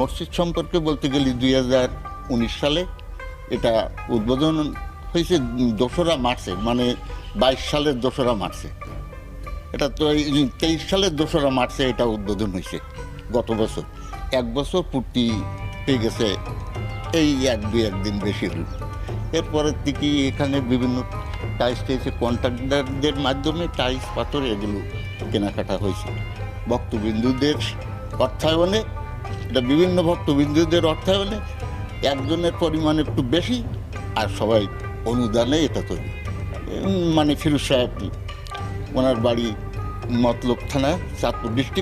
মসজিদ সম্পর্কে বলতে গেলে 2019 সালে এটা উদ্বোধন হয়েছে 2রা মার্চে, মানে 22 সালের 2রা মার্চে। এটা তো এই 23 সালের 2রা মার্চে এটা উদ্বোধন হয়েছে গত বছর। 1 বছর পূর্তি হয়ে গেছে, এই 1-2 দিন বেশি হল। এরপরের থেকে এখানে বিভিন্ন টাইলস কন্ট্রাক্টরদের মাধ্যমে টাইলস পাথর এগুলো কেনাকাটা হয়েছে ভক্তবিন্দুদের অর্থায়নে। এটা বিভিন্ন ভক্তবিন্দুদের অর্থায়নে, একজনের পরিমাণ একটু বেশি আর সবাই অনুদানে এটা তৈরি। মানে ফিরোজ সাহেব, ওনার বাড়ি মতলব থানা, চাঁদপুর ডিস্ট্রিক্ট।